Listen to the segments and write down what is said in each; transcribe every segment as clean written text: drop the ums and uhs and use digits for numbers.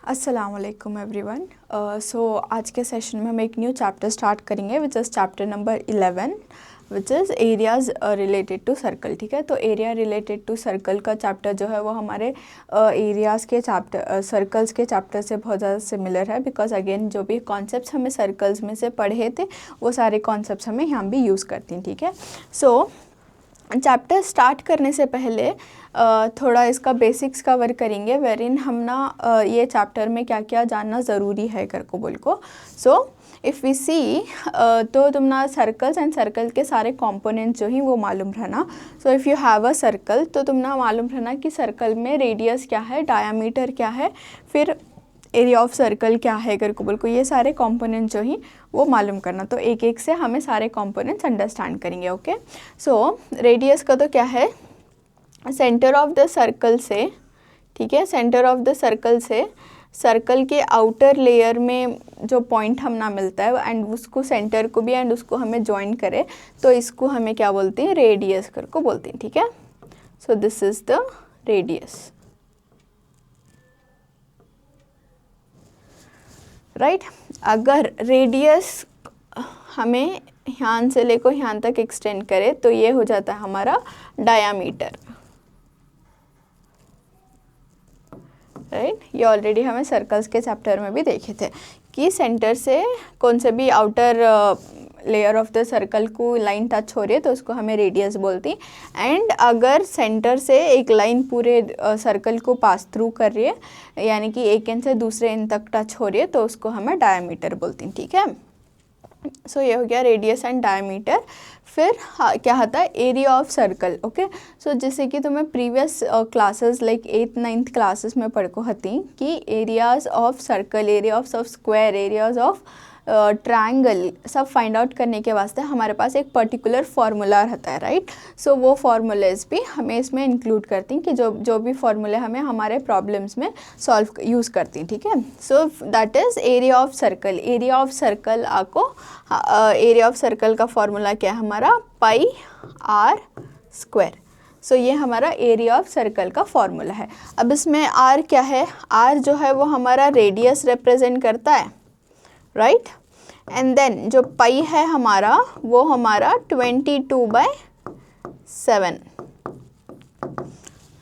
अस्सलाम वालेकुम एवरीवन। सो आज के सेशन में हम एक न्यू चैप्टर स्टार्ट करेंगे which is chapter number 11 which is areas related to circle. ठीक है, तो एरिया रिलेटेड टू सर्कल का चैप्टर जो है वो हमारे एरियाज़ के चैप्टर सर्कल्स के चैप्टर से बहुत ज़्यादा सिमिलर है, बिकॉज अगेन जो भी कॉन्सेप्ट्स हमें सर्कल्स में से पढ़े थे वो सारे कॉन्सेप्ट्स हमें यहाँ भी यूज़ करती हैं। ठीक है, सो चैप्टर स्टार्ट करने से पहले थोड़ा इसका बेसिक्स कवर करेंगे, वेरिन हम ना ये चैप्टर में क्या क्या जानना ज़रूरी है कर को बोल को। सो इफ़ वी सी तो तुम ना सर्कल्स एंड सर्कल के सारे कंपोनेंट्स जो ही वो मालूम रहना। सो if you have a circle तो तुम ना मालूम रहना कि सर्कल में रेडियस क्या है, डायामीटर क्या है, फिर एरिया ऑफ सर्कल क्या है कर को बोल को, ये सारे कंपोनेंट्स जो ही वो मालूम करना। तो एक एक से हमें सारे कंपोनेंट्स अंडरस्टैंड करेंगे। ओके, सो रेडियस का तो क्या है, सेंटर ऑफ द सर्कल से, ठीक है, सेंटर ऑफ द सर्कल से सर्कल के आउटर लेयर में जो पॉइंट हम ना मिलता है एंड उसको सेंटर को भी एंड उसको हमें ज्वाइन करे तो इसको हमें क्या बोलते हैं, रेडियस कर को बोलते हैं। ठीक है, so this is the radius, right. अगर रेडियस हमें यहाँ से लेकर यहाँ तक एक्सटेंड करे तो ये हो जाता है हमारा डायामीटर, राइट। ये ऑलरेडी हमें सर्कल्स के चैप्टर में भी देखे थे कि सेंटर से कौन से भी outer layer of the circle को लाइन टच हो रही है तो उसको हमें रेडियस बोलती, एंड अगर सेंटर से एक लाइन पूरे सर्कल को पास थ्रू कर रही है यानी कि एक एंड से दूसरे एंड तक टच हो रही है तो उसको हमें डायमीटर बोलती हैं। ठीक है, सो ये हो गया रेडियस एंड डायमीटर। फिर क्या आता है, एरिया ऑफ सर्कल। ओके, सो जैसे कि तुम्हें previous classes like 8th 9th classes में पढ़ को हती कि areas of circle, area of square, areas of triangle सब फाइंड आउट करने के वास्ते हमारे पास एक पर्टिकुलर फार्मूला रहता है, राइट। सो वो फार्मूलेज भी हमें इसमें इंक्लूड करती हैं कि जो भी फार्मूले हमें हमारे प्रॉब्लम्स में सॉल्व यूज़ करती हैं। ठीक है, so that is area of circle. Area of circle आपको एरिया ऑफ सर्कल का फार्मूला क्या है हमारा, पाई आर स्क्वायर। सो ये हमारा एरिया ऑफ सर्कल का फार्मूला है। अब इसमें आर क्या है, आर जो है वो हमारा रेडियस रिप्रेजेंट करता है, राइट। एंड देन जो पाई है हमारा वो हमारा 22/7,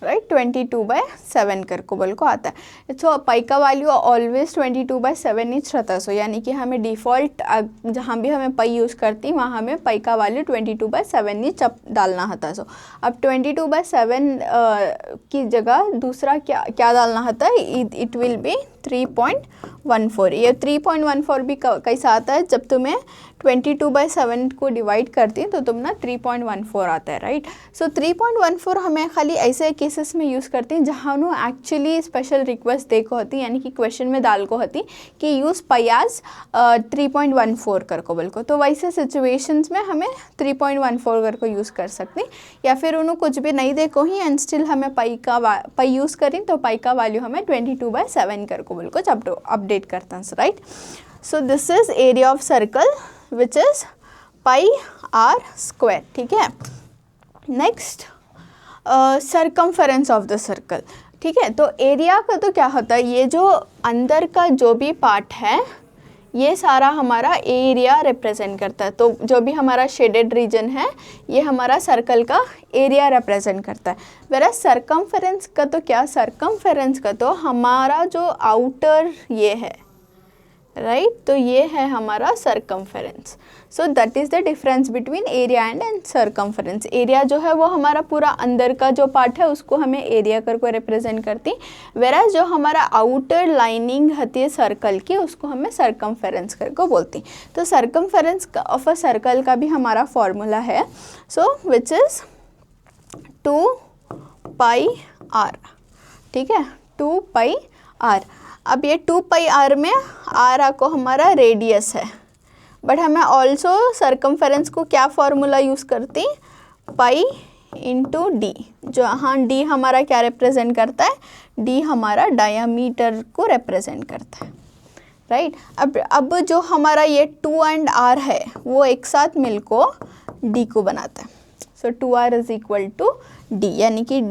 राइट, 22/7 कर को बोल को आता है। सो पाई का वैल्यू ऑलवेज 22/7 ही रहता है। सो यानी कि हमें डिफ़ॉल्ट जहाँ भी हमें पाई यूज़ करती वहाँ हमें पाई का वैल्यू 22/7 ही डालना होता है। सो अब 22/7 की जगह दूसरा क्या डालना होता है, इट विल बी 3.14। ये 3.14 भी कैसा आता है, जब तुम्हें 22/7 को डिवाइड करती हैं तो तुम ना 3.14 आता है, राइट। सो 3.14 हमें खाली ऐसे केसेस में यूज़ करते हैं जहाँ उन्होंने एक्चुअली स्पेशल रिक्वेस्ट देखो होती, यानी कि क्वेश्चन में डाल को होती कि यूज़ पाई एज 3.14 कर को बोल को, तो वैसे सिचुएशंस में हमें 3.14 कर को यूज़ कर सकते, या फिर उन्होंने कुछ भी नहीं देखो ही एंड स्टिल हमें पाई यूज़ करें तो पाई का वैल्यू हमें 22/7 कर को बोल को जब अपडेट करता है, right. So this is area of circle which is pi r square. ठीक है, next circumference of the circle. ठीक है, तो एरिया का तो क्या होता है, ये जो अंदर का जो भी पार्ट है ये सारा हमारा एरिया रिप्रेजेंट करता है। तो जो भी हमारा शेडेड रीजन है ये हमारा सर्कल का एरिया रिप्रेजेंट करता है। वेरा सरकमफेरेंस का तो क्या, सरकमफेरेंस का तो हमारा जो आउटर ये है, राइट, तो ये है हमारा circumference. So that is the difference between area and circumference. Area जो है वो हमारा पूरा अंदर का जो पार्ट है उसको हमें एरिया कर को रिप्रेजेंट करती, वेरा जो हमारा आउटर लाइनिंग होती है सर्कल की उसको हमें सरकमफेरेंस कर को बोलती। तो सरकमफेरेंस ऑफ अ सर्कल का भी हमारा फॉर्मूला है, सो विच इज़ 2 πr। ठीक है, 2 πr। अब ये 2 πr में r को हमारा रेडियस है, बट हमें ऑल्सो सरकमफेरेंस को क्या फार्मूला यूज़ करती, पाई इंटू डी, जो हाँ डी हमारा क्या रिप्रेजेंट करता है, डी हमारा डायामीटर को रिप्रेजेंट करता है, राइट। अब जो हमारा ये 2 एंड r है वो एक साथ मिलकर डी को बनाता है। So 2r is equal to D, यानी कि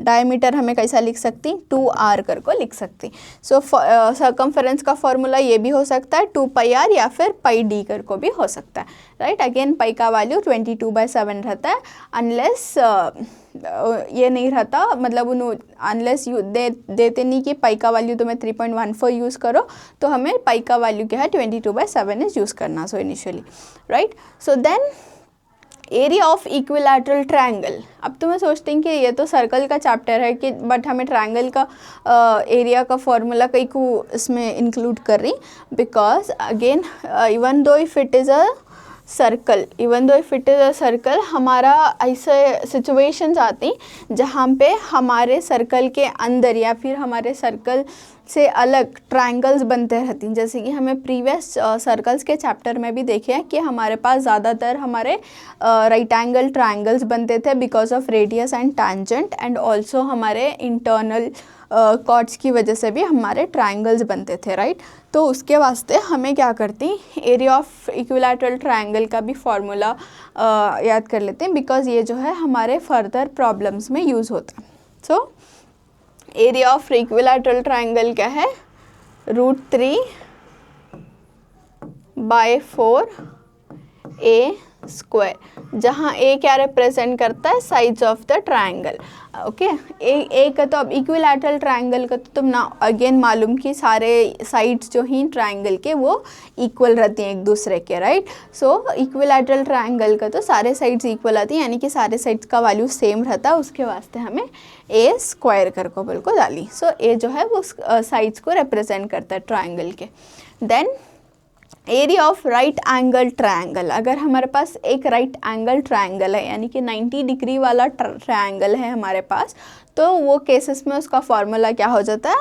डायमीटर हमें कैसा लिख सकती 2r कर को लिख सकती। सो सर्कमफेरेंस का फॉर्मूला ये भी हो सकता है 2πr या फिर पाई डी कर को भी हो सकता है, राइट। अगेन पाई का वैल्यू 22/7 रहता है, अनलेस ये नहीं रहता, मतलब अनलेस यू देते नहीं कि पाई का वैल्यू तुम्हें 3.14 यूज़ करो, तो हमें पाई का वैल्यू क्या है 22/7 इज यूज़ करना, so initially, right. So then area of equilateral triangle. अब तुम्हें सोचते हैं कि ये तो सर्कल का चैप्टर है कि बट हमें ट्रायंगल का एरिया का फॉर्मूला कहीं को इसमें इंक्लूड कर रही, because again even though if it is a circle, हमारा ऐसे सिचुएशंस आती जहाँ पे हमारे सर्कल के अंदर या फिर हमारे सर्कल से अलग ट्रायंगल्स बनते रहती हैं। जैसे कि हमें प्रीवियस सर्कल्स के चैप्टर में भी देखे हैं कि हमारे पास ज़्यादातर हमारे राइट एंगल ट्रायंगल्स बनते थे because of radius and tangent, and also हमारे इंटरनल कॉर्ड्स की वजह से भी हमारे ट्रायंगल्स बनते थे, राइट। तो उसके वास्ते हमें क्या करती, एरिया ऑफ इक्विलैटरल ट्रायंगल का भी फॉर्मूला याद कर लेते हैं, बिकॉज ये जो है हमारे फर्दर प्रॉब्लम्स में यूज़ होता है। सो एरिया ऑफ इक्विलैटरल ट्रायंगल क्या है, √3/4 A², जहाँ A क्या रिप्रेजेंट करता है, sides of the triangle, okay. A का तो अब इक्विलैटरल ट्रायंगल का तो तुम ना अगेन मालूम कि सारे साइड्स जो ही ट्रायंगल के वो इक्वल रहती हैं एक दूसरे के, राइट। सो इक्विलैटरल ट्रायंगल का तो सारे साइड्स इक्वल आती हैं, यानी कि सारे साइड्स का वैल्यू सेम रहता है, उसके वास्ते हमें A² कर को बिल्कुल डाली। सो ए जो है वो साइड्स को रिप्रेजेंट करता है ट्रायंगल के। Then area of right angle triangle, अगर हमारे पास एक राइट एंगल ट्रायंगल है, यानी कि 90 डिग्री वाला ट्रायंगल है हमारे पास, तो वो केसेस में उसका फॉर्मूला क्या हो जाता है,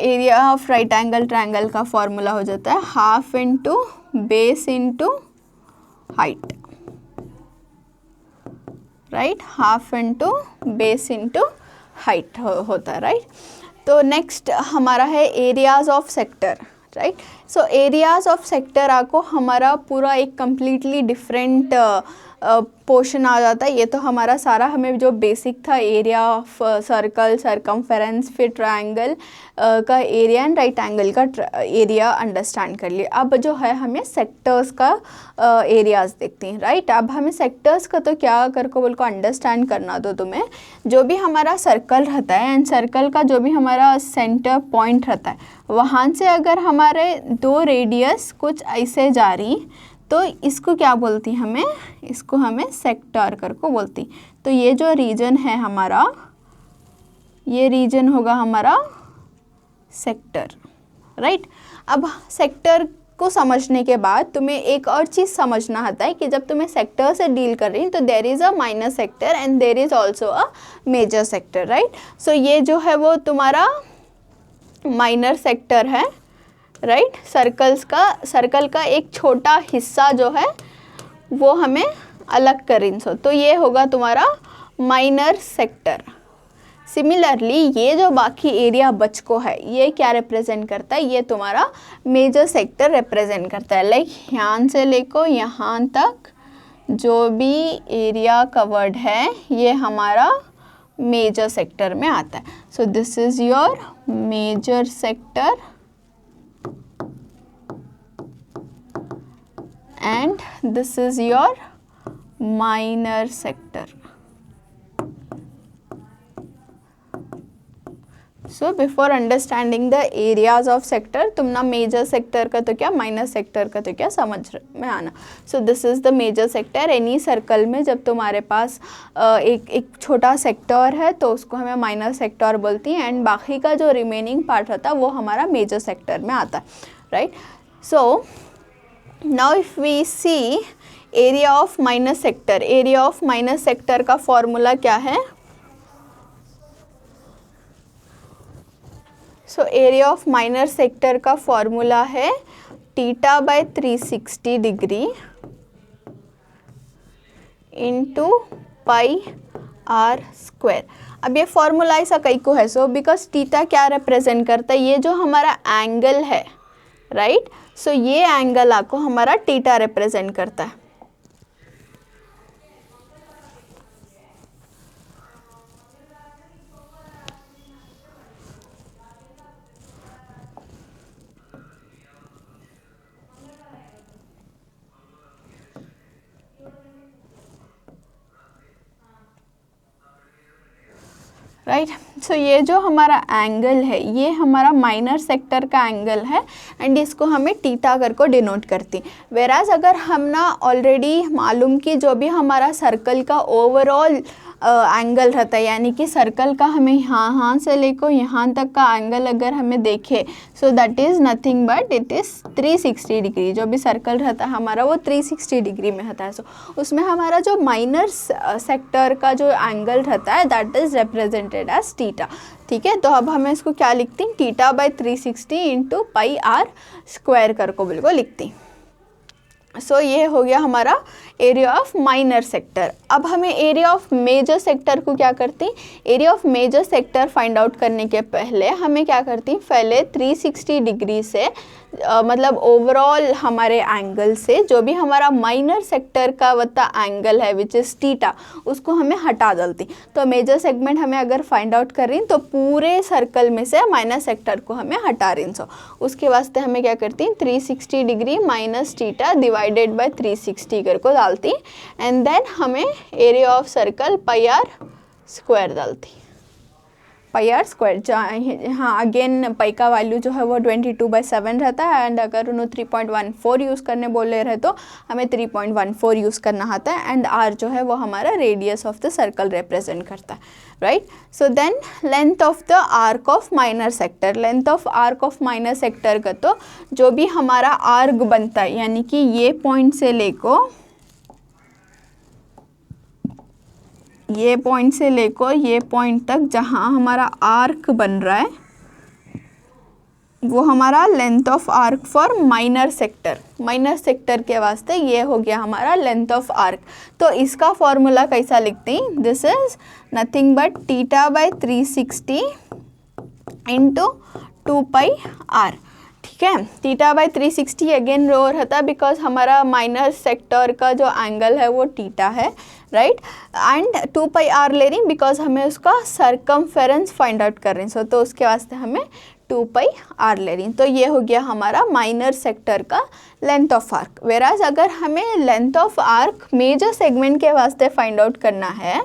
area of right angle triangle का फॉर्मूला हो जाता है half into base into height, right. Half into base into height होता है, राइट। तो नेक्स्ट हमारा है areas of sector, right. So areas of sector आपको हमारा पूरा एक कम्प्लीटली डिफरेंट पोर्शन आ जाता है। ये तो हमारा सारा हमें जो बेसिक था एरिया ऑफ सर्कल, सरकमफेरेंस, फिर ट्रायंगल का एरिया एंड राइट एंगल का एरिया अंडरस्टैंड कर लिया। अब जो है हमें सेक्टर्स का एरियाज देखते हैं, राइट। अब हमें सेक्टर्स का तो क्या कर को बोल को अंडरस्टैंड करना, तो तुम्हें जो भी हमारा सर्कल रहता है एंड सर्कल का जो भी हमारा सेंटर पॉइंट रहता है, वहाँ से अगर हमारे दो रेडियस कुछ ऐसे जा रही, तो इसको क्या बोलती हमें, इसको हमें सेक्टर कर को बोलती। तो ये जो रीजन है हमारा, ये रीजन होगा हमारा सेक्टर, राइट। अब सेक्टर को समझने के बाद तुम्हें एक और चीज़ समझना आता है कि जब तुम्हें सेक्टर से डील कर रही तो there is a minor sector and there is also a major sector, right. So ये जो है वो तुम्हारा माइनर सेक्टर है, राइट। सर्कल का एक छोटा हिस्सा जो है वो हमें अलग करें, सो तो ये होगा तुम्हारा माइनर सेक्टर। सिमिलरली ये जो बाकी एरिया बच को है, ये क्या रिप्रेजेंट करता है, ये तुम्हारा मेजर सेक्टर रिप्रेजेंट करता है। लाइक यहाँ से लेको यहाँ तक जो भी एरिया कवर्ड है ये हमारा मेजर सेक्टर में आता है। So this is your major sector and this is your minor sector. So before understanding the areas of sector, तुम ना मेजर सेक्टर का तो क्या, माइनर सेक्टर का तो क्या समझ में आना। So this is the major sector. Any circle में जब तुम्हारे पास एक छोटा सेक्टर है तो उसको हमें माइनर सेक्टर बोलती हैं, एंड बाकी का जो रिमेनिंग पार्ट रहता है वो हमारा मेजर सेक्टर में आता है, right. So now if we see area of minor sector, area of minor sector का फॉर्मूला क्या है, so area of minor sector का फॉर्मूला है θ/360 डिग्री इंटू πr²। अब ये फॉर्मूला ऐसा कई को है, सो बिकॉज थीटा क्या रिप्रेजेंट करता है, ये जो हमारा एंगल है, राइट। सो ये एंगल आपको हमारा थीटा रिप्रेजेंट करता है। राइट। सो ये जो हमारा एंगल है ये हमारा माइनर सेक्टर का एंगल है एंड इसको हमें टीटा करके डिनोट करती। वेराज अगर हम ना ऑलरेडी मालूम कि जो भी हमारा सर्कल का ओवरऑल एंगल रहता है, यानी कि सर्कल का हमें यहाँ से लेकर यहाँ तक का एंगल अगर हमें देखे, सो that is nothing but it is 360 degree. जो भी सर्कल रहता है हमारा वो 360 डिग्री में रहता है। सो उसमें हमारा जो माइनर सेक्टर का जो एंगल रहता है that is represented as theta. ठीक है, तो अब हमें इसको क्या लिखती हैं, theta by 360 into pi r square करके बिल्कुल लिखती। सो ये हो गया हमारा एरिया ऑफ माइनर सेक्टर। अब हमें एरिया ऑफ मेजर सेक्टर को क्या करती, area of major sector find out करने के पहले हमें क्या करती, पहले 360 डिग्री से मतलब ओवरऑल हमारे एंगल से जो भी हमारा माइनर सेक्टर का वता एंगल है विच इज़ टीटा, उसको हमें हटा डालती। तो मेजर सेगमेंट हमें अगर फाइंड आउट कर रही तो पूरे सर्कल में से माइनर सेक्टर को हमें हटा रही। सो उसके वास्ते हमें क्या करती, 360 degree minus theta divided by 360 करके डालती एंड देन हमें area of circle pi r square डालती। पाई आर स्क्वायर, हाँ अगेन पाई का वैल्यू जो है वो 22/7 रहता है एंड अगर उन्होंने 3.14 यूज़ करने बोले रहे तो हमें 3.14 यूज़ करना आता है एंड आर जो है वो हमारा radius of the circle represent करता है, right. So then length of the arc of minor sector, length of arc of minor sector का तो जो भी हमारा आर्क बनता है, यानी कि ये पॉइंट से लेको ये पॉइंट से लेकर ये पॉइंट तक जहाँ हमारा आर्क बन रहा है वो हमारा length of arc for minor sector. Minor sector के वास्ते ये हो गया हमारा लेंथ ऑफ आर्क। तो इसका फॉर्मूला कैसा लिखते हैं, this is nothing but theta by 360 into 2 pi r. ठीक है, टीटा बाई 360 अगेन रो रहता बिकॉज हमारा माइनर सेक्टर का जो एंगल है वो टीटा है, राइट। एंड 2 पाई आर ले रही बिकॉज हमें उसका सरकमफेरेंस फाइंड आउट कर रही हैं, सो तो उसके वास्ते हमें 2 पाई आर ले रही। तो ये हो गया हमारा माइनर सेक्टर का लेंथ ऑफ आर्क। वेराज अगर हमें length of arc major segment के वास्ते फाइंड आउट करना है,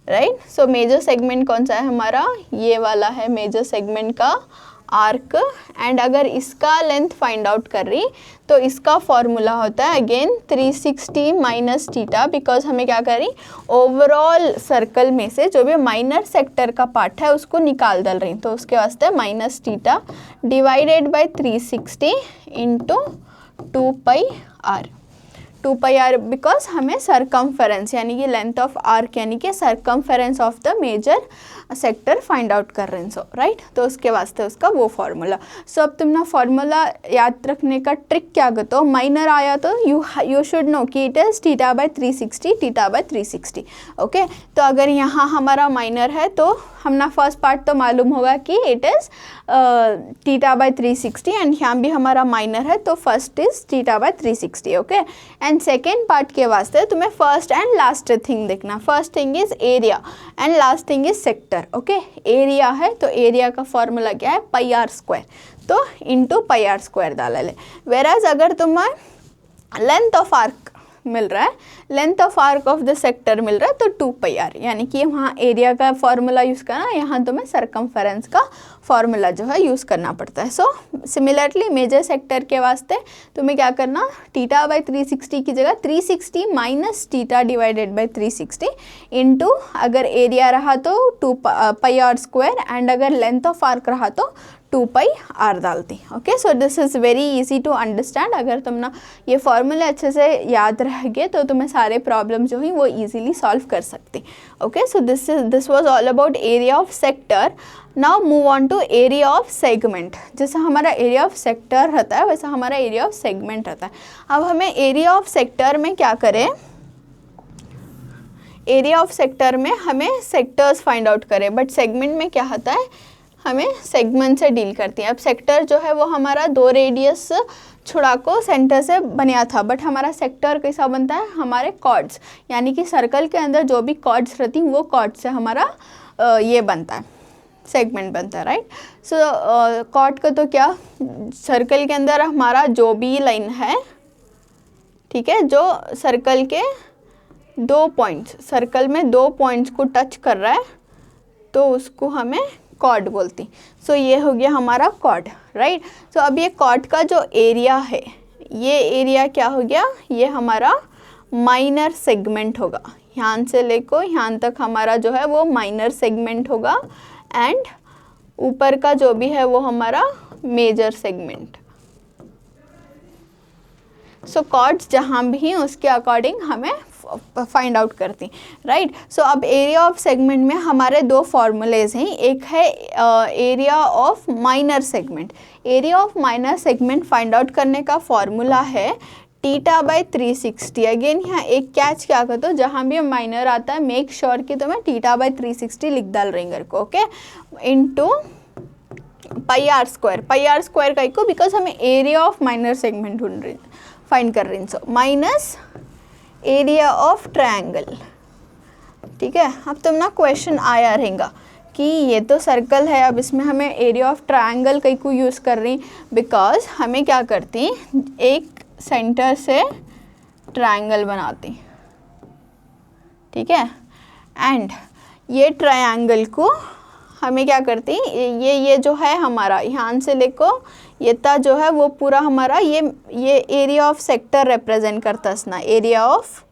राइट। सो मेजर सेगमेंट कौन सा है हमारा, ये वाला है मेजर सेगमेंट का आर्क एंड अगर इसका लेंथ फाइंड आउट कर रही तो इसका फॉर्मूला होता है अगेन 360 माइनस टीटा, बिकॉज हमें क्या कर रही, ओवरऑल सर्कल में से जो भी माइनर सेक्टर का पार्ट है उसको निकाल डाल रही। तो उसके वास्ते minus theta divided by 360 into 2 pi r. 2 pi r because हमें सरकमफेरेंस यानी कि लेंथ ऑफ आर्क यानी कि circumference of the major sector find out कर रहे हैं, सो राइट। तो उसके वास्ते उसका वो फार्मूला। सो अब तुम ना फार्मूला याद रखने का ट्रिक क्या करते हो, माइनर आया तो यू शुड नो कि it is theta by 360 theta by 360। Okay, तो अगर यहाँ हमारा माइनर है तो हम ना फर्स्ट पार्ट तो मालूम होगा कि it is theta by 360 and यहाँ भी हमारा माइनर है तो first is theta by 360। Okay, and second part के वास्ते तुम्हें फर्स्ट एंड लास्ट थिंग देखना। First thing is area and last thing is sector. Okay, area है तो एरिया का फॉर्मूला क्या है, पाई आर स्क्वायर, तो इंटू पाई आर स्क्वायर डाला ले। वेराज अगर तुम्हें लेंथ ऑफ आर्क मिल रहा है, length of arc of the sector मिल रहा है तो 2 पाई आर, यानी कि वहाँ एरिया का फॉर्मूला यूज़ करना, यहाँ तुम्हें सरकमफेरेंस का फॉर्मूला जो है यूज़ करना पड़ता है। सो सिमिलरली मेजर सेक्टर के वास्ते तुम्हें क्या करना, टीटा बाई 360 की जगह 360 minus theta divided by 360 into अगर एरिया रहा तो 2 पाई आर स्क्वायर एंड अगर लेंथ ऑफ आर्क रहा तो 2 पाई आर डालती। Okay, so this is very easy to understand. अगर तुम ना ये फॉर्मूले अच्छे से याद रह गए तो तुम्हें सारे प्रॉब्लम जो ही वो इजीली सॉल्व कर सकती। Okay, so this was all about area of sector. Now move on to area of segment. जैसा हमारा एरिया ऑफ सेक्टर रहता है वैसा हमारा एरिया ऑफ सेगमेंट रहता है। अब हमें एरिया ऑफ सेक्टर में क्या करें, एरिया ऑफ सेक्टर में हमें सेक्टर्स फाइंड आउट करें, बट सेगमेंट में क्या होता है, हमें सेगमेंट से डील करती हैं। अब सेक्टर जो है वो हमारा 2 रेडियस छुड़ा को सेंटर से बना था, बट हमारा सेक्टर कैसा बनता है, हमारे कॉर्ड्स यानी कि सर्कल के अंदर जो भी कॉर्ड्स रहती हैं वो कॉर्ड से हमारा ये बनता है, सेगमेंट बनता है, राइट। सो कॉर्ड का तो क्या, सर्कल के अंदर हमारा जो भी लाइन है, ठीक है, जो सर्कल के 2 पॉइंट्स, सर्कल में 2 पॉइंट्स को टच कर रहा है तो उसको हमें कॉर्ड बोलती। सो ये हो गया हमारा कॉर्ड, राइट। सो अब ये कॉर्ड का जो एरिया है, ये एरिया क्या हो गया, ये हमारा माइनर सेगमेंट होगा। यहाँ से लेको यहाँ तक हमारा जो है वो माइनर सेगमेंट होगा, एंड ऊपर का जो भी है वो हमारा मेजर सेगमेंट। सो कॉर्ड्स जहाँ भी हैं उसके अकॉर्डिंग हमें फाइंड आउट करती, राइट। सो अब एरिया ऑफ सेगमेंट में हमारे दो फॉर्मूलेज हैं। एक है area of minor segment. Area of minor segment find out करने का फॉर्मूला है थीटा बाई 360। अगेन यहाँ एक कैच क्या कर दो, जहाँ भी माइनर आता है मेक श्योर कि तुम्हें थीटा बाई 360 लिख डाल रही घर को, okay, into pi r square. Pi r square का को बिकॉज हमें एरिया ऑफ माइनर सेगमेंट ढूंढ रही फाइंड कर रही, so minus area of triangle. ठीक है, अब तुम ना क्वेश्चन आया रहेगा कि ये तो सर्कल है, अब इसमें हमें एरिया ऑफ ट्रायंगल कहीं को यूज़ कर रही, बिकॉज हमें क्या करती, एक सेंटर से ट्रायंगल बनाती, ठीक है, एंड ये ट्रायंगल को हमें क्या करती, ये जो है हमारा यहाँ से लेको ये ता जो है वो पूरा हमारा ये एरिया ऑफ सेक्टर रिप्रेजेंट करता है ना, area of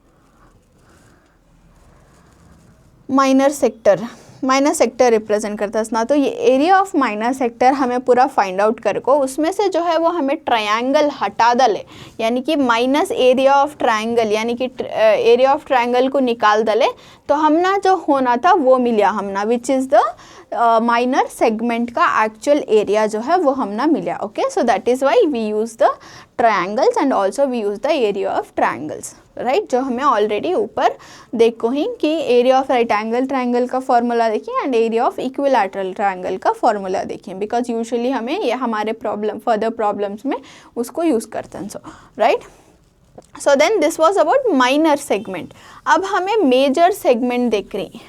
minor sector represent करता है ना। तो ये एरिया ऑफ माइनर सेक्टर हमें पूरा फाइंड आउट कर को, उसमें से जो है वो हमें ट्रायंगल हटा दले, यानी कि माइनस एरिया ऑफ ट्रायंगल, यानी कि एरिया ऑफ ट्रायंगल को निकाल दले, तो हमना जो होना था वो मिला हमना, which is the minor segment का एक्चुअल एरिया जो है वो हमना मिला, okay. So that is why we use the triangles and also we use the area of triangles, right. जो हमें ऑलरेडी ऊपर देखो ही कि area of right angle triangle का फॉर्मूला देखिए and area of equilateral triangle का फॉर्मूला देखिए, बिकॉज यूजुअली हमें ये हमारे फर्दर प्रॉब्लम्स में उसको यूज़ करते हैं, so right. So then this was about minor segment. अब हमें मेजर सेगमेंट देख रही।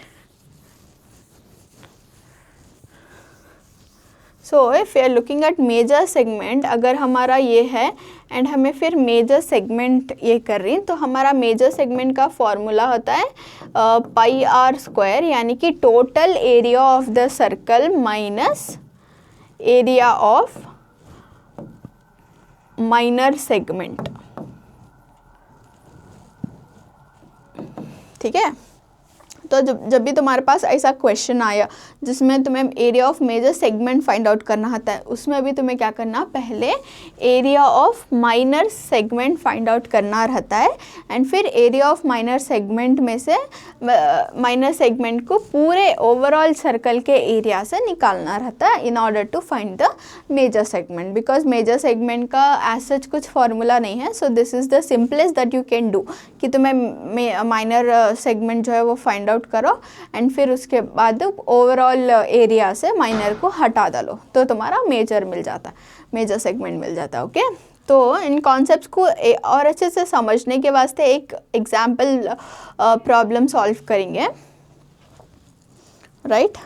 So if you are looking at major segment, अगर हमारा ये है एंड हमें फिर मेजर सेगमेंट ये कर रही, तो हमारा मेजर सेगमेंट का फॉर्मूला होता है पाई आर स्क्वायर, यानी कि total area of the circle minus area of minor segment, ठीक है। तो जब भी तुम्हारे पास ऐसा क्वेश्चन आया जिसमें तुम्हें area of major segment find out करना होता है, उसमें भी तुम्हें क्या करना, पहले area of minor segment find out करना रहता है, एंड फिर एरिया ऑफ माइनर सेगमेंट में से माइनर सेगमेंट को पूरे ओवरऑल सर्कल के एरिया से निकालना रहता है in order to find the major segment, because major segment का एज सच कुछ फॉर्मूला नहीं है। So this is the simplest that you can do कि तुम्हें माइनर सेगमेंट जो है वो फाइंड आउट करो एंड फिर उसके बाद ओवरऑल एरिया से माइनर को हटा डालो, तो तुम्हारा मेजर मिल जाता, मेजर सेगमेंट मिल जाता, ओके। तो इन कॉन्सेप्ट्स को और अच्छे से समझने के वास्ते एक एग्जाम्पल प्रॉब्लम सॉल्व करेंगे, राइट।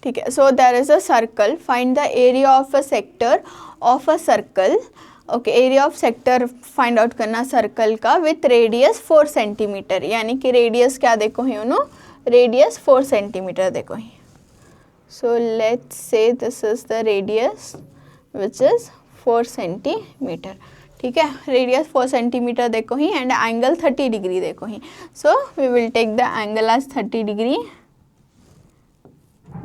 ठीक है, so there is a circle, find the area of a sector of a circle, okay. Area of sector find out करना सर्कल का विथ रेडियस 4 सेंटीमीटर, यानी कि रेडियस क्या देखो ही उन्हों, रेडियस 4 सेंटीमीटर देखो ही। So let's say this is the radius which is 4 centimetre, ठीक है। रेडियस 4 सेंटीमीटर देखो ही एंड एंगल 30 डिग्री देखो ही। So we will take the angle as 30 degree,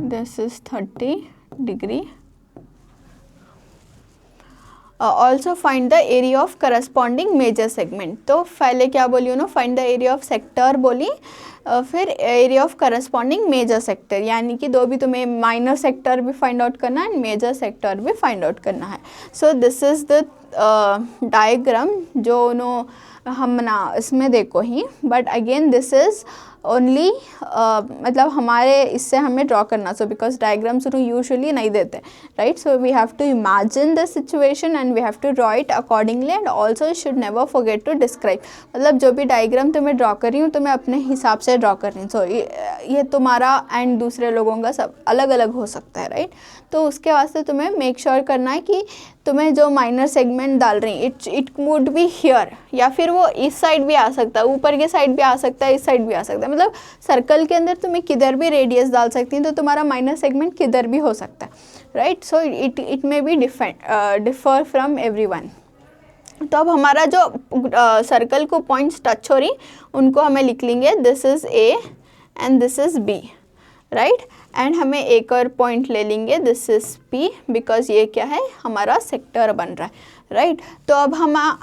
this is 30 degree. Also find the area of corresponding major segment. तो पहले क्या बोली उन्होंने, find the area of sector बोली, फिर area of corresponding major sector, यानी कि दो भी तुम्हें माइनर सेक्टर भी फाइंड आउट करना है एंड मेजर सेक्टर भी फाइंड आउट करना है। So this is the diagram जो उन्होंने हम ना इसमें देखो ही, but again this is only मतलब हमारे इससे हमें ड्रॉ करना, सो बिकॉज डायग्राम्स यूजुअली नहीं देते, right. So we have to imagine the situation and we have to draw it accordingly and also should never forget to describe. मतलब जो भी डायग्राम तुम्हें ड्रॉ कर रही हूँ तुम्हें अपने हिसाब से ड्रॉ कर रही हूँ. सो ये तुम्हारा एंड दूसरे लोगों का सब अलग अलग हो सकता है, राइट. तो उसके वास्ते तुम्हें मेक श्योर करना है कि तुम्हें जो माइनर सेगमेंट डाल रही है इट वुड बी हियर, या फिर वो इस साइड भी आ सकता है, ऊपर के साइड भी आ सकता है, इस साइड भी आ सकता है. मतलब सर्कल के अंदर तुम्हें किधर भी रेडियस डाल सकती हैं, तो तुम्हारा माइनर सेगमेंट किधर भी हो सकता है, right. So it may be differ from everyone. तो अब हमारा जो सर्कल को पॉइंट्स टच हो रही उनको हमें लिख लेंगे this is A and this is B, right. And हमें एक और पॉइंट ले लेंगे दिस इज़ पी, बिकॉज ये क्या है हमारा सेक्टर बन रहा है, राइट. तो अब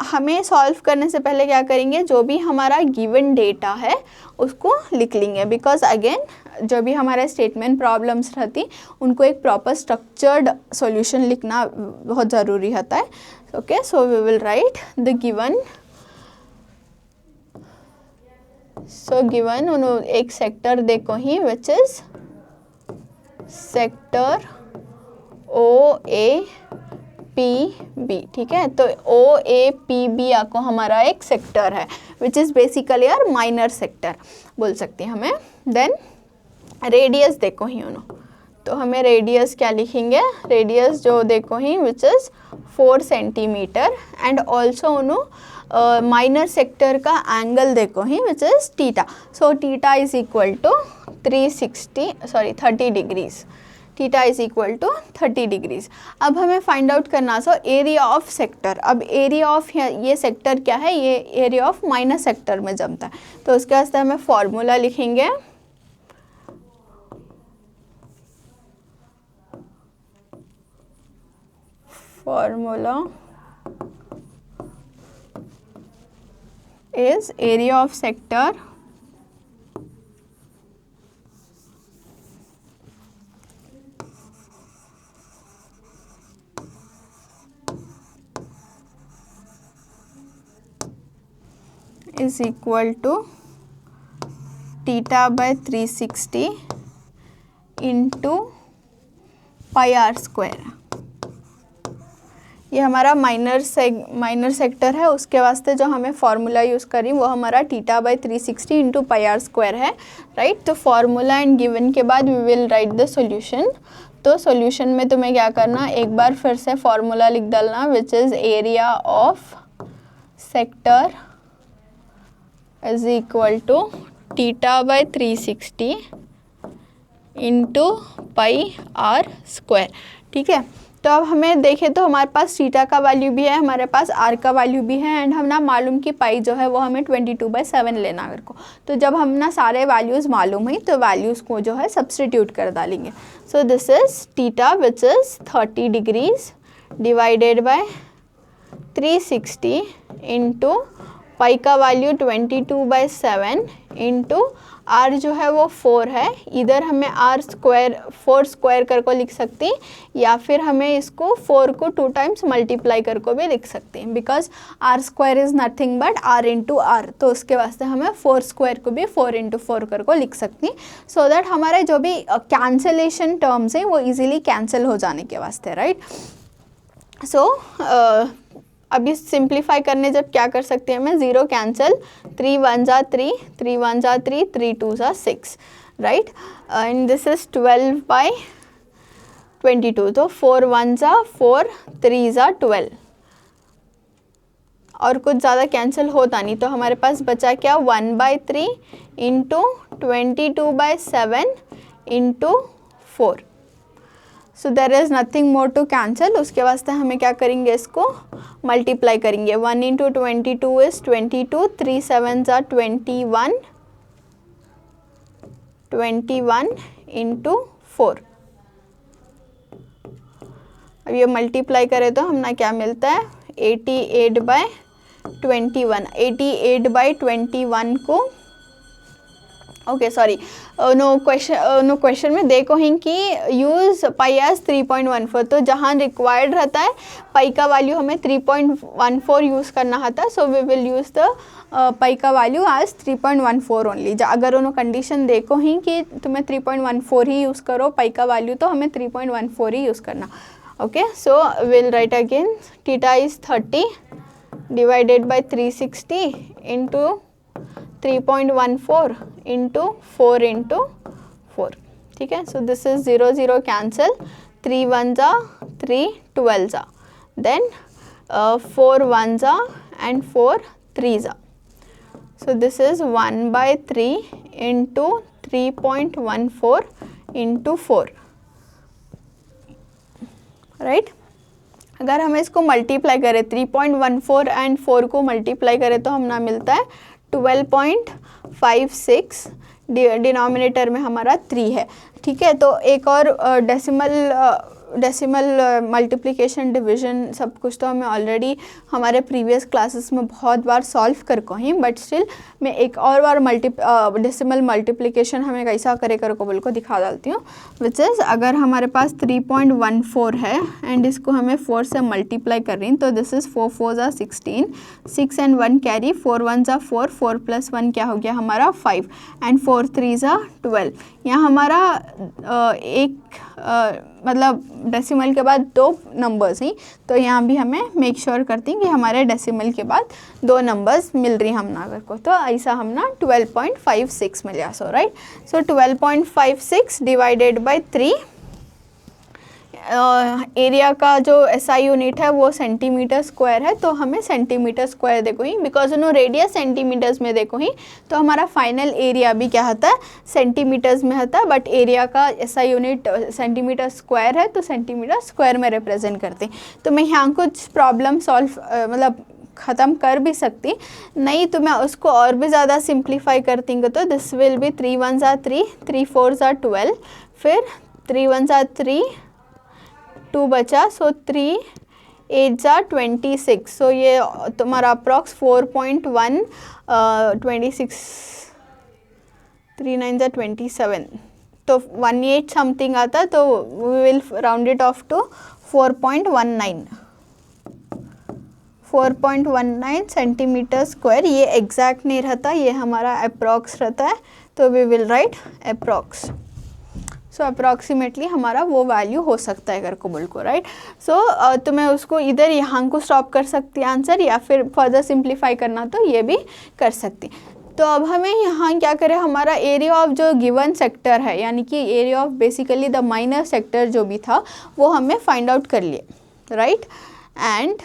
हमें सॉल्व करने से पहले क्या करेंगे, जो भी हमारा गिवन डेटा है उसको लिख लेंगे, बिकॉज अगेन जो भी हमारे स्टेटमेंट प्रॉब्लम्स रहती उनको एक प्रॉपर स्ट्रक्चर्ड सॉल्यूशन लिखना बहुत ज़रूरी होता है. Okay, so we will write the given. So given एक सेक्टर देखो ही which is sector O A P B, ठीक है. तो ओ ए पी बी आपको हमारा एक सेक्टर है विच इज़ बेसिकली यार माइनर सेक्टर बोल सकते हैं हमें. देन रेडियस देखो ही तो हमें रेडियस क्या लिखेंगे, रेडियस जो देखो ही which is 4 centimetre and also minor sector का एंगल देखो ही which is theta. So theta is equal to 30 degrees. Theta is equal to 30 degrees. अब हमें फाइंड आउट करना सो एरिया ऑफ सेक्टर. अब एरिया ऑफ ये सेक्टर क्या है, ये एरिया ऑफ माइनर सेक्टर में जमता है. तो उसके वास्ते हमें फॉर्मूला लिखेंगे formula is area of sector is equal to theta by 360 into pi r square. ये हमारा माइनर सेक्टर है, उसके वास्ते जो हमें फार्मूला यूज़ करी वो हमारा theta by 360 into pi r square है, राइट. तो फार्मूला एंड गिवन के बाद we will write the solution. तो सॉल्यूशन में तुम्हें क्या करना, एक बार फिर से फार्मूला लिख डालना which is area of sector is equal to theta by 360 into pi r square, ठीक है. तो अब हमें देखें तो हमारे पास थीटा का वैल्यू भी है, हमारे पास आर का वैल्यू भी है एंड हम ना मालूम कि पाई जो है वो हमें 22/7 लेना है को. तो जब हम ना सारे वैल्यूज़ मालूम हुई तो वैल्यूज़ को जो है सब्सटीट्यूट कर डालेंगे. सो this is theta which is 30 degrees divided by 360 into पाई का वैल्यू 22/7 इंटू आर जो है वो 4 है. इधर हमें फोर स्क्वायर कर को लिख सकते हैं या फिर हमें इसको 4 को 2 टाइम्स मल्टीप्लाई कर को भी लिख सकते हैं, because r square is nothing but r into r. तो उसके वास्ते हमें 4 स्क्वायर को भी 4 इंटू 4 कर को लिख सकते हैं, सो दैट हमारे जो भी कैंसलेशन टर्म्स हैं वो इजीली कैंसिल हो जाने के वास्ते, राइट. सो अभी सिंप्लीफाई करने जब क्या कर सकते हैं हमें, 0 कैंसिल, 3 1 जा 3, 3 1 जा 3, 3 2 जा 6, राइट. And this is 12/22. तो 4 1 जा 4, 3 जा 12 और कुछ ज़्यादा कैंसिल होता नहीं. तो हमारे पास बचा क्या, 1/3 into 22/7 into 4. So there is nothing more to cancel. उसके वास्ते हमें क्या करेंगे, इसको मल्टीप्लाई करेंगे. 1 इंटू 22 इज़ 22, 3 7 जा 21, 21 इंटू 4. अब ये मल्टीप्लाई करें तो हमने क्या मिलता है, 88/21. 88/21 को ओके सॉरी नो क्वेश्चन में देखो ही कि यूज़ पाई एज 3.14, तो जहाँ रिक्वायर्ड रहता है पाई का वैल्यू हमें 3.14 यूज़ करना था, so we will use the pi का वैल्यू एज 3.14 ओनली। अगर उन्होंने कंडीशन देखो ही कि तुम्हें 3.14 ही यूज़ करो पाई का वैल्यू, तो हमें 3.14 ही यूज़ करना। Okay so will write again theta is 30 divided by 360 into 3.14 into 4 into 4, ठीक है। सो दिस इज 0 0 कैंसिल, 3 1 जा 3 12 जा, देन 4 1 जा एंड 4 3 जा। सो this is 1/3 into 3.14 into 4, right. अगर हमें इसको मल्टीप्लाई करें 3.14 एंड 4 को मल्टीप्लाई करें तो हमें मिलता है 12.56, डिनोमिनेटर में हमारा 3 है, ठीक है। तो एक और डेसिमल मल्टीप्लिकेशन डिवीजन सब कुछ तो हमें ऑलरेडी हमारे प्रीवियस क्लासेस में बहुत बार सॉल्व कर को ही, बट स्टिल मैं एक और बार डेसिमल मल्टीप्लिकेशन हमें कैसा करे कर को बोल को दिखा डालती हूँ, विच इज़ अगर हमारे पास 3.14 है एंड इसको हमें 4 से मल्टीप्लाई कर रही हैं, तो दिस इज़ 4 4 जा 16, 6 एंड 1 कैरी, 4 1 जा 4, 4 + 1 क्या हो गया हमारा 5 एंड 4 3 जा 12। यहाँ हमारा मतलब डेसिमल के बाद 2 नंबर्स ही, तो यहाँ भी हमें मेक श्योर करती हैं कि हमारे डेसिमल के बाद 2 नंबर्स मिल रही हम नागर को, तो ऐसा हम ना 12.56 मिल गया। So right, so 12.56 divided by 3, area का जो एसआई यूनिट है वो सेंटीमीटर स्क्वायर है, तो हमें सेंटीमीटर स्क्वायर देखो ही, बिकॉज उन्होंने रेडियस सेंटीमीटर्स में देखो ही, तो हमारा फाइनल एरिया भी क्या होता है सेंटीमीटर्स में होता है, बट एरिया का एसआई यूनिट सेंटीमीटर स्क्वायर है, तो सेंटीमीटर स्क्वायर में रिप्रेजेंट करते हैं। तो मैं यहाँ कुछ प्रॉब्लम सॉल्व मतलब ख़त्म कर भी सकती, नहीं तो मैं उसको और भी ज़्यादा सिंप्लीफाई करती हूँ, तो दिस विल बी 3 1 जा 3, 3 4 जा 12, फिर 3 1 जा 3, 2 बचा, सो 3 8 जा 26, सो ये तुम्हारा अप्रॉक्स 4.1 26, 3 9 जा 27, तो 18 समथिंग आता, तो we will round it off to 4.19 centimetre square. ये एग्जैक्ट नहीं रहता, ये हमारा अप्रॉक्स रहता है, तो we will write approx. So approximately हमारा वो वैल्यू हो सकता है अगर को बोल को, राइट। सो तो मैं उसको इधर यहाँ को स्टॉप कर सकती आंसर, या फिर फर्दर सिंप्लीफाई करना तो ये भी कर सकती। तो अब हमें यहाँ क्या करें, हमारा एरिया ऑफ जो गिवन सेक्टर है, यानी कि area of basically the minor sector जो भी था वो हमें फाइंड आउट कर लिए, right. And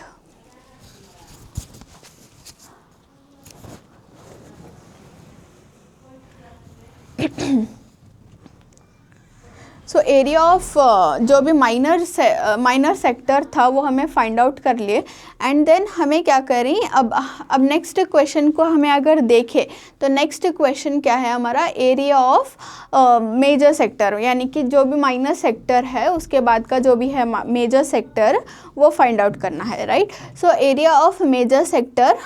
so area of जो भी माइनर सेक्टर था वो हमें फाइंड आउट कर लिए, एंड देन हमें क्या करें, अब नेक्स्ट क्वेश्चन को हमें अगर देखें तो नेक्स्ट क्वेश्चन क्या है हमारा, एरिया ऑफ मेजर सेक्टर, यानी कि जो भी माइनर सेक्टर है उसके बाद का जो भी है मेजर सेक्टर वो फाइंड आउट करना है, right. So area of major sector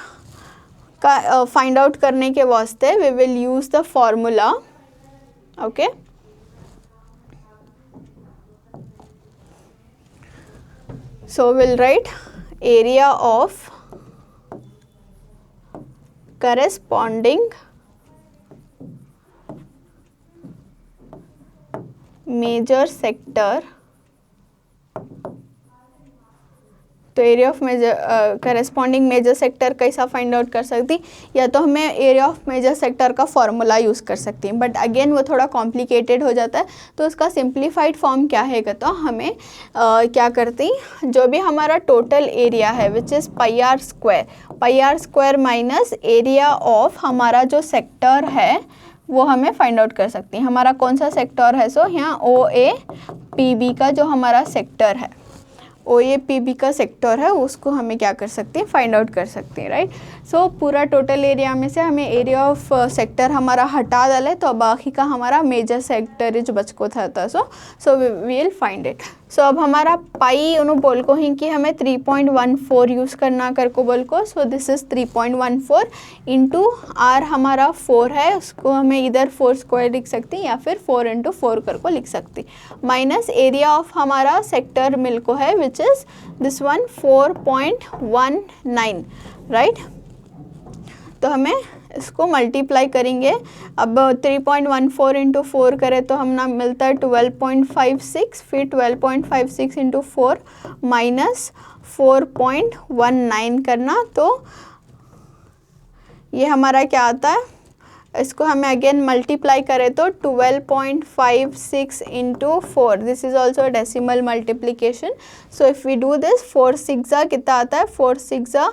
का फाइंड आउट करने के वास्ते we will use the formula, okay. So we'll write area of corresponding major sector। तो area of major corresponding major sector कैसा find out कर सकती, या तो हमें एरिया ऑफ मेजर सेक्टर का फॉर्मूला यूज़ कर सकती हैं, बट अगेन वो थोड़ा कॉम्प्लिकेटेड हो जाता है, तो उसका सिंप्लीफाइड फॉर्म क्या है, तो हमें क्या करती, जो भी हमारा टोटल एरिया है which is pi r square minus area of हमारा जो सेक्टर है वो हमें फाइंड आउट कर सकती हैं। हमारा कौन सा सेक्टर है, सो यहाँ OAPB का जो हमारा सेक्टर है, OAPB का सेक्टर है उसको हमें क्या कर सकते हैं, फाइंड आउट कर सकते हैं, राइट। सो पूरा टोटल एरिया में से हमें एरिया ऑफ सेक्टर हमारा हटा डाले तो बाकी का हमारा मेजर सेक्टर जो बचको था so we will find it. So अब हमारा पाई उन्होंने बोल को ही कि हमें 3.14 यूज़ करना कर को बोल को। So this is 3.14 into r हमारा 4 है, उसको हमें इधर 4 स्क्वायर लिख सकती या फिर 4 इंटू 4 कर को लिख सकती, माइनस एरिया ऑफ हमारा सेक्टर मिल को है which is this one 4.19 right. तो हमें इसको मल्टीप्लाई करेंगे। अब 3.14 इंटू 4 करें तो हम ना मिलता है 12.56, फिर 12.56 इंटू 4 माइनस 4.19 करना, तो ये हमारा क्या आता है, इसको हमें अगेन मल्टीप्लाई करें तो 12.56 into 4, this is also decimal multiplication. So if we do this 4 6 कितना आता है, 4 6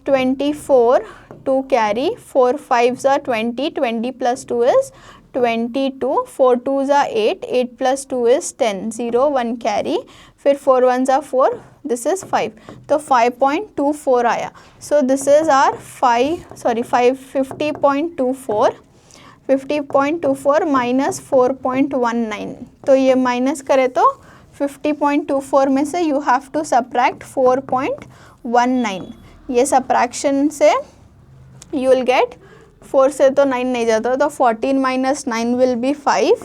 24, 2 carry, 4 5 20, 20 plus 2 is 22, 4 2 8, 8 plus 2 is 10, 0 1 carry, फिर 4 1 4, दिस इज़ 5, तो 5.24 आया। So this is our 50.24 minus 4.19, तो ये माइनस करें तो 50.24 में से यू हैव टू सब्ट्रैक्ट 4.19, ये सब्ट्रैक्शन से यू विल गेट 4 से तो 9 नहीं जाता, तो 14 minus 9 will be 5,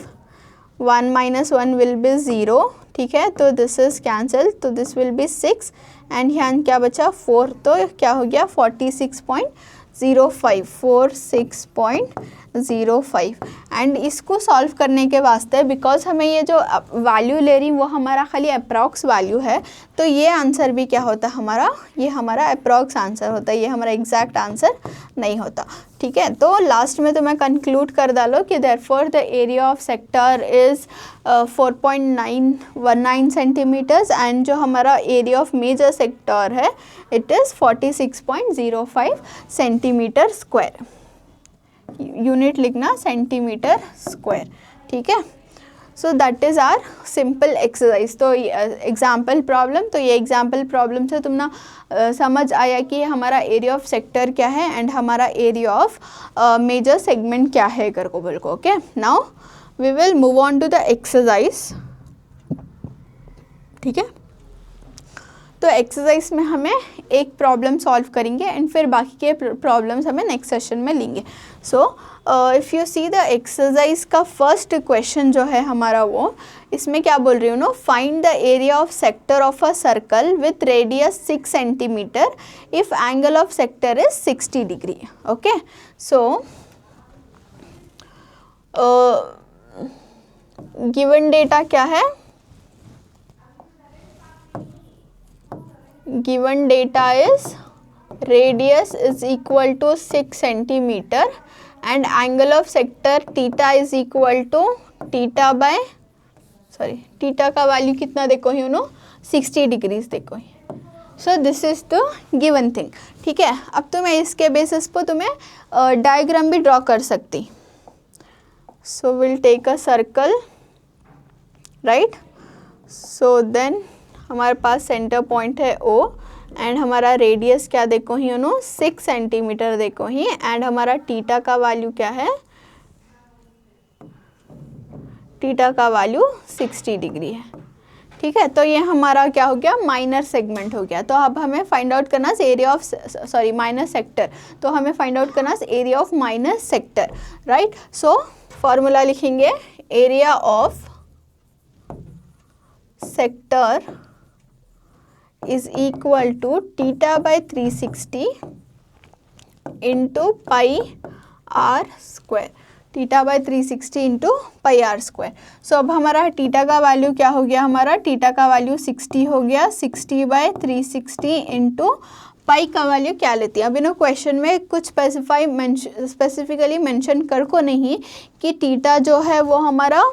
1 minus 1 will be 0, ठीक है, तो दिस इज कैंसिल, तो दिस विल बी 6 एंड यहाँ क्या बचा 4, तो क्या हो गया 46.05 एंड इसको सॉल्व करने के वास्ते बिकॉज हमें ये जो वैल्यू ले रही वो हमारा खाली अप्रॉक्स वैल्यू है, तो ये आंसर भी क्या होता है हमारा, ये हमारा अप्रॉक्स आंसर होता है, ये हमारा एग्जैक्ट आंसर नहीं होता, ठीक है। तो लास्ट में तो मैं कंक्लूड कर डालो कि therefore the area of sector is 4.919 centimetres and जो हमारा एरिया ऑफ मेजर सेक्टर है it is 46.05 centimetre square, unit लिखना सेंटीमीटर स्क्वायर, ठीक है। So that is our simple exercise. तो एग्जाम्पल प्रॉब्लम, तो ये एग्जाम्पल प्रॉब्लम से तुम ना समझ आया कि हमारा एरिया ऑफ सेक्टर क्या है एंड हमारा एरिया ऑफ मेजर सेगमेंट क्या है कर को बोल को। Okay, now we will move on to the exercise, ठीक है। तो एक्सरसाइज में हमें एक प्रॉब्लम सॉल्व करेंगे एंड फिर बाकी के प्रॉब्लम्स हमें नेक्स्ट सेशन में लेंगे। So if you see the exercise का फर्स्ट क्वेश्चन जो है हमारा वो, इसमें क्या बोल रही हूँ no, find the area of sector of a circle with radius 6 centimetre if angle of sector is 60 degree. Okay, so given data क्या है, given data is radius is equal to 6 centimeter and angle of sector theta is equal to theta by theta का value कितना देखो ही नो 60 degrees देखो ही। So this is the given thing, ठीक है। अब तो मैं इसके बेसिस पर तुम्हें डायग्राम भी ड्रॉ कर सकती। So will take a circle right, so then हमारे पास सेंटर पॉइंट है O एंड हमारा रेडियस क्या देखो ही नो 6 सेंटीमीटर देखो ही एंड हमारा टीटा का वैल्यू क्या है, टीटा का वैल्यू 60 डिग्री है, ठीक है। तो ये हमारा क्या हो गया, माइनर सेगमेंट हो गया। तो अब हमें फाइंड आउट करना एरिया ऑफ माइनर सेक्टर, तो हमें फाइंड आउट करना area of minor sector right. So formula लिखेंगे, area of sector is equal to theta by 360 into pi r square, theta by 360 into pi r square. So अब हमारा theta का value क्या हो गया, हमारा थीटा का वैल्यू 60 हो गया, 60 बाई 360 इंटू पाई का वैल्यू क्या लेती है। अब इन क्वेश्चन में कुछ स्पेसिफिकली मेंशन कर को नहीं कि थीटा जो है वो हमारा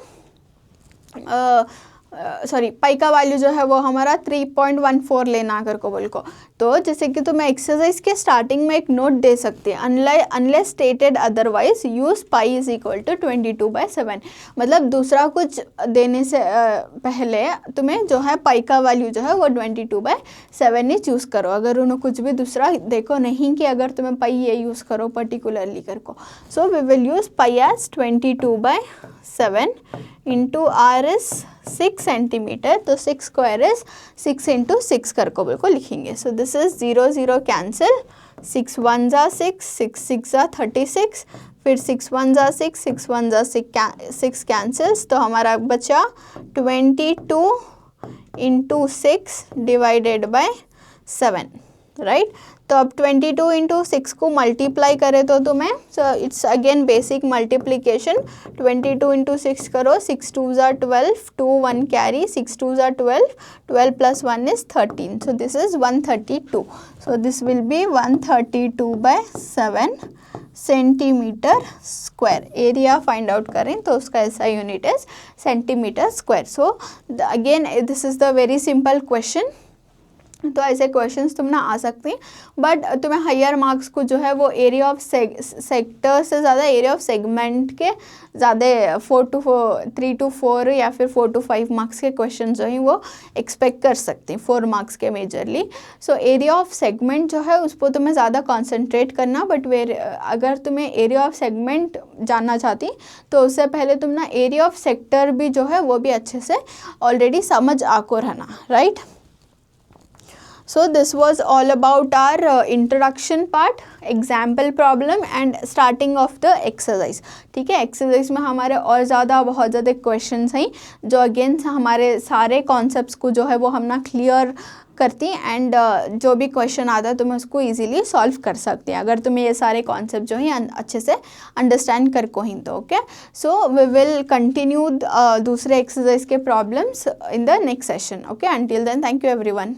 सॉरी पाई का वैल्यू जो है वो हमारा 3.14 लेना अगर को बोल को, तो जैसे कि तुम्हें एक्सरसाइज के स्टार्टिंग में एक नोट दे सकती है, unless stated otherwise use pi is equal to 22/7। मतलब दूसरा कुछ देने से पहले तुम्हें जो है पाई का वैल्यू जो है वो 22/7 ही चूज़ करो। अगर उन्होंने कुछ भी दूसरा देखो नहीं कि अगर तुम्हें पाई ये यूज़ करो पर्टिकुलरली कर को, so we will use pi as 22/7 into r is 6 centimetre, तो 6 स्क्वायर इज 6 इंटू 6 कर को बिल्कुल लिखेंगे। सो दिस इज 0 0 कैंसिल, 6 1 जा 6, 6 6 जा 36, फिर 6 1 जा 6, 6 1 जा 6 कैंसिल्स, तो हमारा बचा 22 इंटू 6 डिवाइडेड बाय 7, राइट। तो अब 22 इंटू 6 को मल्टीप्लाई करें तो तुम्हें, so it's again basic multiplication, 22 into 6 करो, 6 2 ज़ा 12, 2 1 कैरी, 6 2 ज़ा 12, 12 plus 1 is 13, so this is 132, so this will be 132/7 centimetre square. Area find out करें तो उसका ऐसा unit is centimetre square. So again this is the very simple question. तो ऐसे questions तुम ना आ सकते हैं, बट तुम्हें हायर मार्क्स को जो है वो एरिया ऑफ सेक्टर से ज़्यादा एरिया ऑफ सेगमेंट के ज़्यादा 3 to 4 या फिर 4 to 5 मार्क्स के क्वेश्चन जो हैं वो एक्सपेक्ट कर सकते हैं, 4 मार्क्स के majorly. So area of segment जो है उस पर तुम्हें ज़्यादा कॉन्सेंट्रेट करना, बट अगर तुम्हें एरिया ऑफ सेगमेंट जानना चाहती तो उससे पहले तुम ना एरिया ऑफ सेक्टर भी जो है वो भी अच्छे से ऑलरेडी समझ आको रहना, right. So this was all about our introduction part, example problem and starting of the exercise। ठीक है, एक्सरसाइज में हमारे और ज़्यादा बहुत ज़्यादा क्वेश्चंस हैं जो अगेन हमारे सारे कॉन्सेप्ट्स को जो है वो हम ना क्लियर करती एंड जो भी क्वेश्चन आता है तुम उसको इजीली सॉल्व कर सकते हैं अगर तुम्हें ये सारे कॉन्सेप्ट जो हैं अच्छे से अंडरस्टैंड कर को ही तो। Okay, so we will continue दूसरे एक्सरसाइज के problems in the next session. Okay, until then thank you everyone.